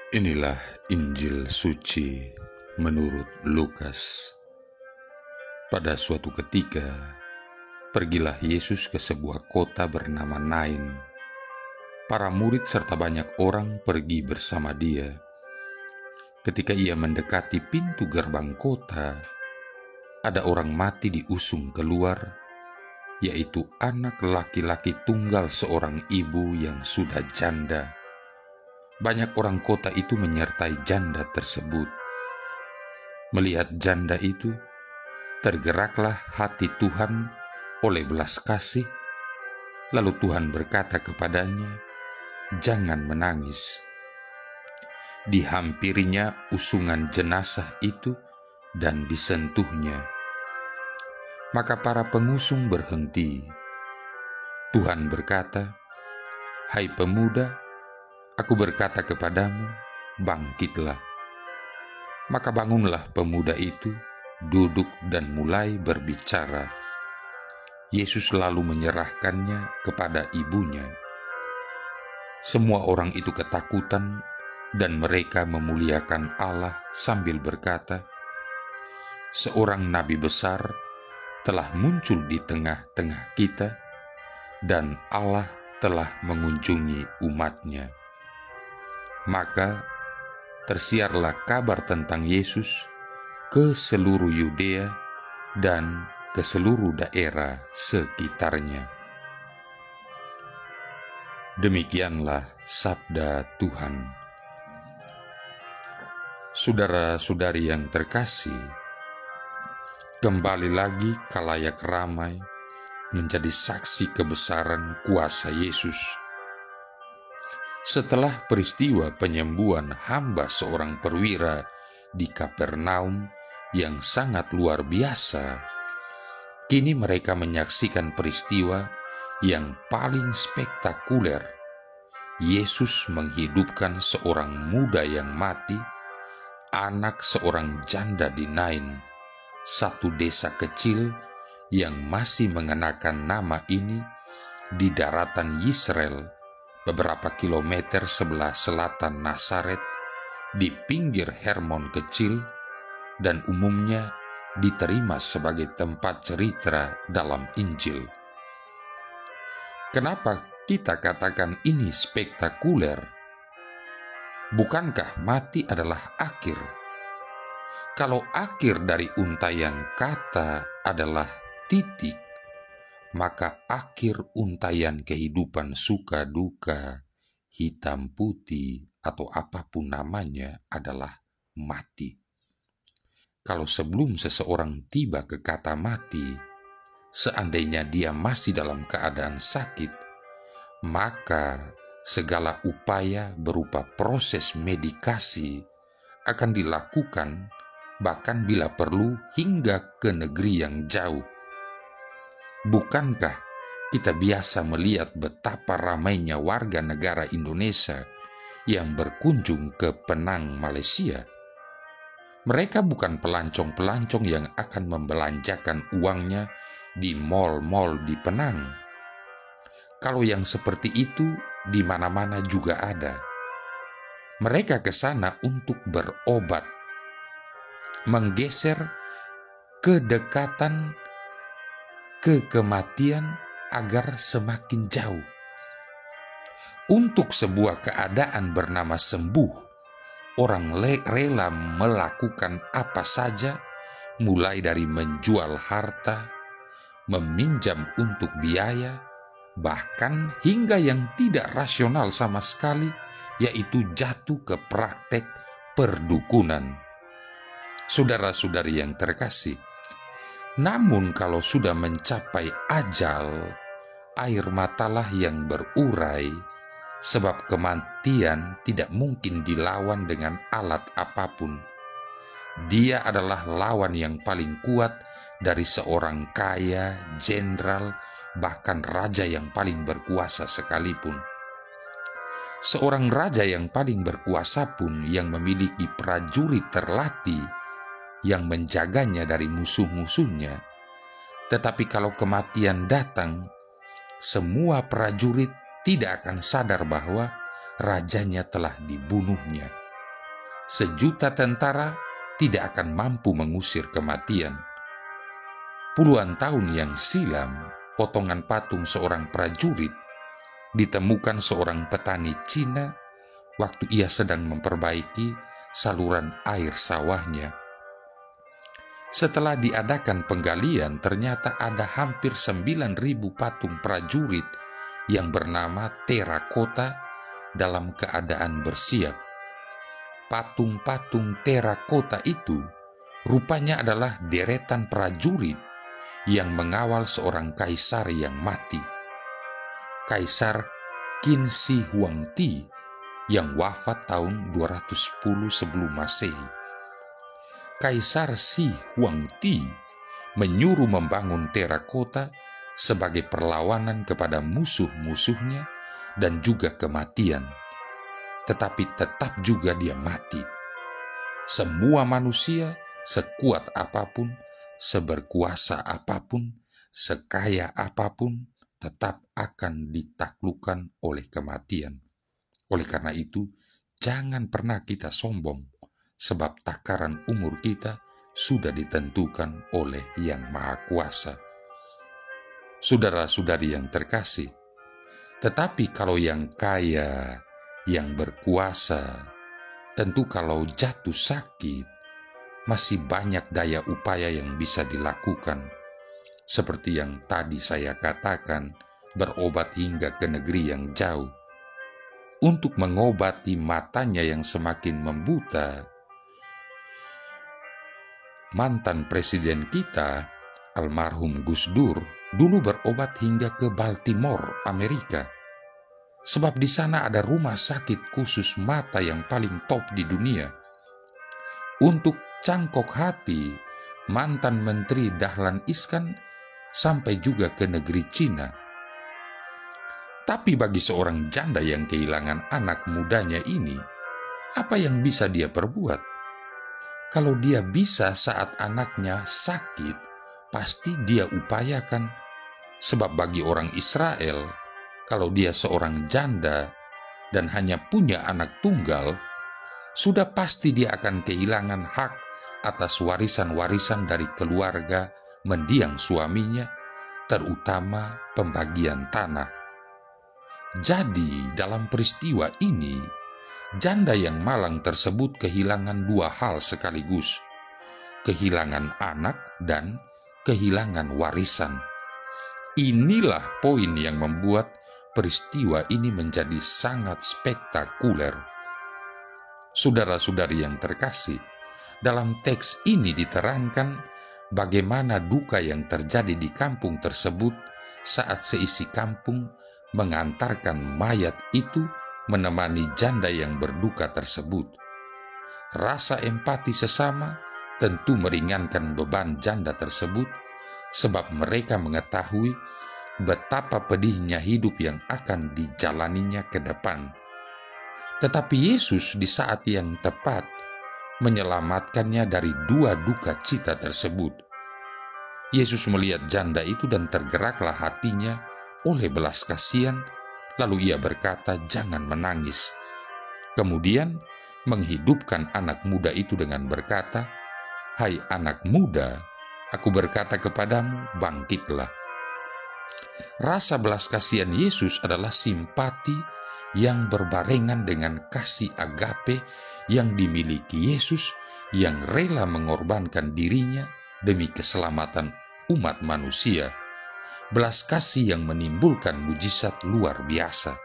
Inilah Injil suci menurut Lukas. Pada suatu ketika, pergilah Yesus ke sebuah kota bernama Nain. Para murid serta banyak orang pergi bersama dia. Ketika ia mendekati pintu gerbang kota, ada orang mati diusung keluar, yaitu anak laki-laki tunggal seorang ibu yang sudah janda. Banyak orang kota itu menyertai janda tersebut. Melihat janda itu, tergeraklah hati Tuhan oleh belas kasih. Lalu Tuhan berkata kepadanya, "Jangan menangis." Dihampirinya usungan jenazah itu dan disentuhnya. Maka para pengusung berhenti. Tuhan berkata, "Hai pemuda, Aku berkata kepadamu, bangkitlah." Maka bangunlah pemuda itu, duduk dan mulai berbicara. Yesus lalu menyerahkannya kepada ibunya. Semua orang itu ketakutan dan mereka memuliakan Allah sambil berkata, "Seorang nabi besar telah muncul di tengah-tengah kita dan Allah telah mengunjungi umatnya." Maka tersiarlah kabar tentang Yesus ke seluruh Yudea dan ke seluruh daerah sekitarnya. Demikianlah sabda Tuhan. Saudara-saudari yang terkasih, kembali lagi khalayak ramai menjadi saksi kebesaran kuasa Yesus. Setelah peristiwa penyembuhan hamba seorang perwira di Kapernaum yang sangat luar biasa, kini mereka menyaksikan peristiwa yang paling spektakuler. Yesus menghidupkan seorang muda yang mati, anak seorang janda di Nain, satu desa kecil yang masih mengenakan nama ini di daratan Yisrael, beberapa kilometer sebelah selatan Nazaret, di pinggir Hermon kecil, dan umumnya diterima sebagai tempat cerita dalam Injil. Kenapa kita katakan ini spektakuler? Bukankah mati adalah akhir? Kalau akhir dari untaian kata adalah titik, maka akhir untaian kehidupan suka duka, hitam putih, atau apapun namanya adalah mati. Kalau sebelum seseorang tiba ke kata mati, seandainya dia masih dalam keadaan sakit, maka segala upaya berupa proses medikasi akan dilakukan, bahkan bila perlu hingga ke negeri yang jauh. Bukankah kita biasa melihat betapa ramainya warga negara Indonesia yang berkunjung ke Penang, Malaysia? Mereka bukan pelancong-pelancong yang akan membelanjakan uangnya di mal-mal di Penang. Kalau yang seperti itu di mana-mana juga ada. Mereka ke sana untuk berobat, menggeser kedekatan ke kematian agar semakin jauh. Untuk sebuah keadaan bernama sembuh, orang rela melakukan apa saja, mulai dari menjual harta, meminjam untuk biaya, bahkan hingga yang tidak rasional sama sekali, yaitu jatuh ke praktek perdukunan. Saudara-saudari yang terkasih, namun kalau sudah mencapai ajal, air matalah yang berurai, sebab kematian tidak mungkin dilawan dengan alat apapun. Dia adalah lawan yang paling kuat dari seorang kaya, jenderal, bahkan raja yang paling berkuasa sekalipun. Seorang raja yang paling berkuasa pun yang memiliki prajurit terlatih yang menjaganya dari musuh-musuhnya. Tetapi kalau kematian datang, semua prajurit tidak akan sadar bahwa rajanya telah dibunuhnya. 1.000.000 tentara tidak akan mampu mengusir kematian. Puluhan tahun yang silam, potongan patung seorang prajurit ditemukan seorang petani Cina waktu ia sedang memperbaiki saluran air sawahnya. Setelah diadakan penggalian, ternyata ada hampir 9.000 patung prajurit yang bernama terakota dalam keadaan bersiap. Patung-patung terakota itu rupanya adalah deretan prajurit yang mengawal seorang kaisar yang mati. Kaisar Qin Shi Huangdi yang wafat tahun 210 sebelum Masehi. Kaisar Shi Huangdi menyuruh membangun terakota sebagai perlawanan kepada musuh-musuhnya dan juga kematian. Tetapi tetap juga dia mati. Semua manusia, sekuat apapun, seberkuasa apapun, sekaya apapun, tetap akan ditaklukkan oleh kematian. Oleh karena itu, jangan pernah kita sombong, sebab takaran umur kita sudah ditentukan oleh Yang Maha Kuasa. Saudara-saudari yang terkasih, tetapi kalau yang kaya, yang berkuasa, tentu kalau jatuh sakit, masih banyak daya upaya yang bisa dilakukan. Seperti yang tadi saya katakan, berobat hingga ke negeri yang jauh. Untuk mengobati matanya yang semakin membuta, mantan presiden kita, almarhum Gus Dur, dulu berobat hingga ke Baltimore, Amerika. Sebab di sana ada rumah sakit khusus mata yang paling top di dunia. Untuk cangkok hati, mantan Menteri Dahlan Iskan sampai juga ke negeri Cina. Tapi bagi seorang janda yang kehilangan anak mudanya ini, apa yang bisa dia perbuat? Kalau dia bisa saat anaknya sakit, pasti dia upayakan. Sebab bagi orang Israel, kalau dia seorang janda dan hanya punya anak tunggal, sudah pasti dia akan kehilangan hak atas warisan-warisan dari keluarga mendiang suaminya, terutama pembagian tanah. Jadi dalam peristiwa ini, janda yang malang tersebut kehilangan dua hal sekaligus, kehilangan anak dan kehilangan warisan. Inilah poin yang membuat peristiwa ini menjadi sangat spektakuler. Saudara-saudari yang terkasih, dalam teks ini diterangkan bagaimana duka yang terjadi di kampung tersebut saat seisi kampung mengantarkan mayat itu menemani janda yang berduka tersebut. Rasa empati sesama tentu meringankan beban janda tersebut, sebab mereka mengetahui betapa pedihnya hidup yang akan dijalaninya ke depan. Tetapi Yesus di saat yang tepat menyelamatkannya dari dua duka cita tersebut. Yesus melihat janda itu dan tergeraklah hatinya oleh belas kasihan, lalu ia berkata, "Jangan menangis." Kemudian menghidupkan anak muda itu dengan berkata, "Hai anak muda, aku berkata kepadamu, bangkitlah." Rasa belas kasihan Yesus adalah simpati yang berbarengan dengan kasih agape yang dimiliki Yesus yang rela mengorbankan dirinya demi keselamatan umat manusia. Belas kasih yang menimbulkan mujizat luar biasa.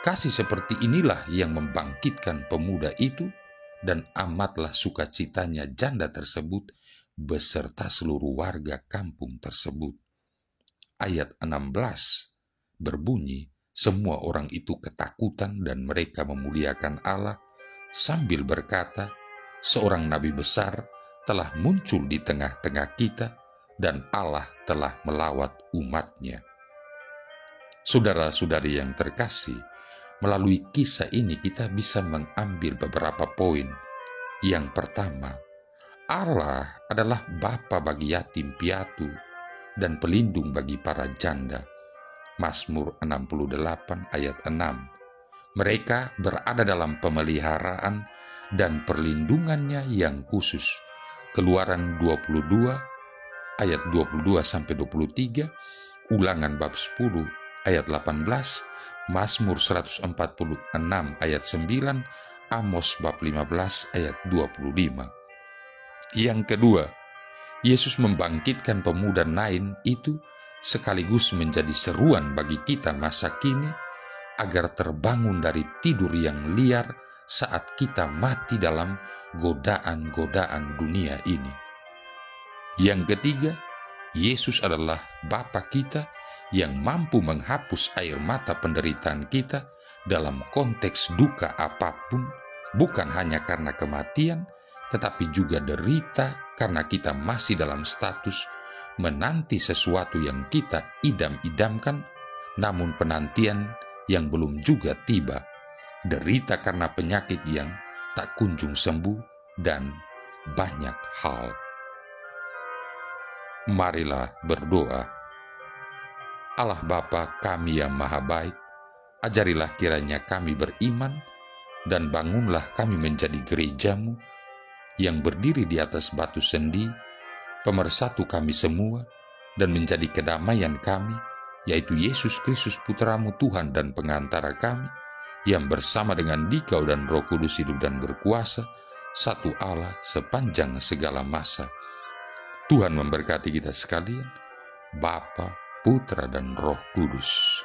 Kasih seperti inilah yang membangkitkan pemuda itu, dan amatlah sukacitanya janda tersebut beserta seluruh warga kampung tersebut. Ayat 16 berbunyi, semua orang itu ketakutan dan mereka memuliakan Allah sambil berkata, seorang nabi besar telah muncul di tengah-tengah kita dan Allah telah melawat umatnya. Saudara-saudari yang terkasih, melalui kisah ini kita bisa mengambil beberapa poin. Yang pertama, Allah adalah Bapa bagi yatim piatu dan pelindung bagi para janda. Mazmur 68 ayat 6. Mereka berada dalam pemeliharaan dan perlindungannya yang khusus. Keluaran 22 ayat 22-23, Ulangan bab 10 ayat 18, Mazmur 146 ayat 9, Amos bab 15 ayat 25. Yang kedua, Yesus membangkitkan pemuda Nain itu sekaligus menjadi seruan bagi kita masa kini agar terbangun dari tidur yang liar saat kita mati dalam godaan-godaan dunia ini. Yang ketiga, Yesus adalah Bapa kita yang mampu menghapus air mata penderitaan kita dalam konteks duka apapun, bukan hanya karena kematian, tetapi juga derita karena kita masih dalam status menanti sesuatu yang kita idam-idamkan, namun penantian yang belum juga tiba, derita karena penyakit yang tak kunjung sembuh, dan banyak hal. Marilah berdoa. Allah Bapa kami yang maha baik, ajarilah kiranya kami beriman, dan bangunlah kami menjadi gereja-Mu yang berdiri di atas batu sendi, pemersatu kami semua, dan menjadi kedamaian kami, yaitu Yesus Kristus Putra-Mu Tuhan dan pengantara kami, yang bersama dengan Dikau dan Roh Kudus hidup dan berkuasa, satu Allah sepanjang segala masa. Tuhan memberkati kita sekalian, Bapa, Putra, dan Roh Kudus.